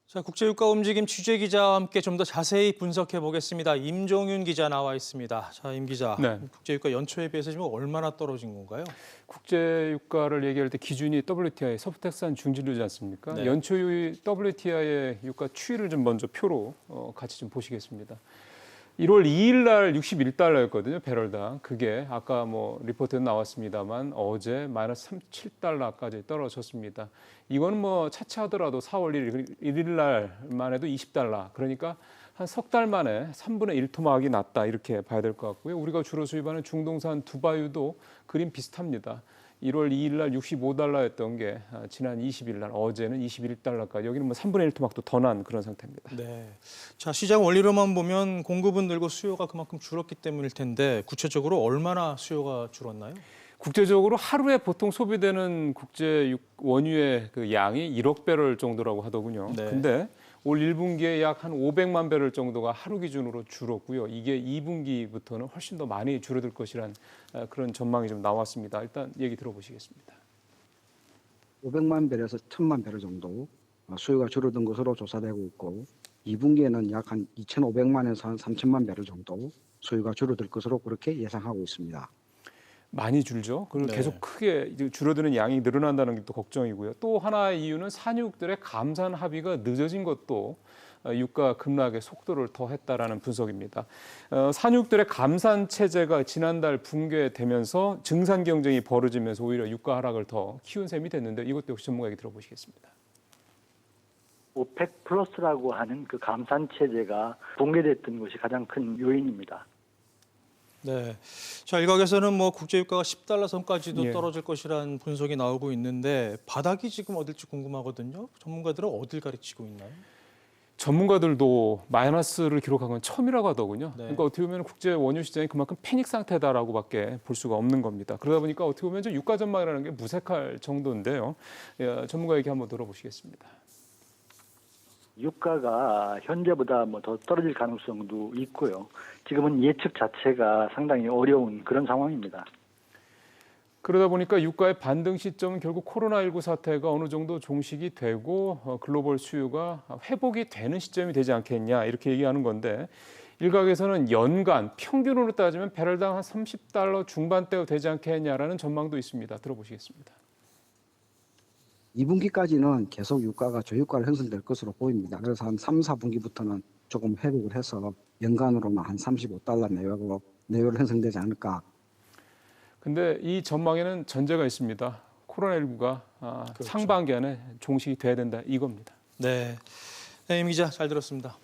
자, 국제유가 움직임 취재 기자와 함께 좀 더 자세히 분석해 보겠습니다. 임종윤 기자 나와 있습니다. 자, 임 기자, 네. 국제유가 연초에 비해서 지금 얼마나 떨어진 건가요? 국제유가를 얘기할 때 기준이 WTI, 서부텍산 중진류지 않습니까? 네. 연초 WTI의 유가 추이를 좀 먼저 표로 같이 좀 보시겠습니다. 1월 2일 날 61달러였거든요, 배럴당. 그게 아까 뭐 리포트에 나왔습니다만 어제 마이너스 37달러까지 떨어졌습니다. 이거는 뭐 차치하더라도 4월 1일 날만 해도 20달러. 그러니까 한 석 달 만에 3분의 1 토막이 났다 이렇게 봐야 될 것 같고요. 우리가 주로 수입하는 중동산 두바이도 그림 비슷합니다. 1월 2일 날 65달러였던 게 지난 20일 날 어제는 21달러까지 여기는 뭐 3분의 1 토막도 더 난 그런 상태입니다. 네. 자, 시장 원리로만 보면 공급은 늘고 수요가 그만큼 줄었기 때문일 텐데 구체적으로 얼마나 수요가 줄었나요? 국제적으로 하루에 보통 소비되는 국제 원유의 그 양이 1억 배럴 정도라고 하더군요. 네. 근데 올 1분기에 약 한 500만 배럴 정도가 하루 기준으로 줄었고요. 이게 2분기부터는 훨씬 더 많이 줄어들 것이란 그런 전망이 좀 나왔습니다. 일단 얘기 들어보시겠습니다. 500만 배럴에서 1000만 배럴 정도 수요가 줄어든 것으로 조사되고 있고 2분기에는 약 한 2,500만에서 한 3,000만 배럴 정도 수요가 줄어들 것으로 그렇게 예상하고 있습니다. 많이 줄죠. 그리고 네. 계속 크게 줄어드는 양이 늘어난다는 게 또 걱정이고요. 또 하나의 이유는 산유국들의 감산 합의가 늦어진 것도 유가 급락의 속도를 더했다라는 분석입니다. 산유국들의 감산 체제가 지난달 붕괴되면서 증산 경쟁이 벌어지면서 오히려 유가 하락을 더 키운 셈이 됐는데 이것도 역시 전문가 얘기 들어보시겠습니다. 오펙 플러스라고 하는 그 감산 체제가 붕괴됐던 것이 가장 큰 요인입니다. 네. 자, 일각에서는 뭐 국제유가가 10달러 선까지도 예. 떨어질 것이라는 분석이 나오고 있는데 바닥이 지금 어딜지 궁금하거든요. 전문가들은 어딜 가르치고 있나요? 전문가들도 마이너스를 기록한 건 처음이라고 하더군요. 네. 그러니까 어떻게 보면 국제 원유 시장이 그만큼 패닉 상태다라고밖에 볼 수가 없는 겁니다. 그러다 보니까 어떻게 보면 유가 전망이라는 게 무색할 정도인데요. 예, 전문가 얘기 한번 들어보시겠습니다. 유가가 현재보다 뭐 더 떨어질 가능성도 있고요. 지금은 예측 자체가 상당히 어려운 그런 상황입니다. 그러다 보니까 유가의 반등 시점은 결국 코로나19 사태가 어느 정도 종식이 되고 글로벌 수요가 회복이 되는 시점이 되지 않겠냐 이렇게 얘기하는 건데 일각에서는 연간 평균으로 따지면 배럴당 한 30달러 중반대가 되지 않겠냐라는 전망도 있습니다. 들어보시겠습니다. 2분기까지는 계속 유가가 저유가를 형성될 것으로 보입니다. 그래서 한 3, 4분기부터는 조금 회복을 해서 연간으로는 한 35달러 내외로 형성되지 않을까. 근데 이 전망에는 전제가 있습니다. 코로나19가 그렇죠. 상반기 안에 종식이 돼야 된다 이겁니다. 네. 네, 임 기자 잘 들었습니다.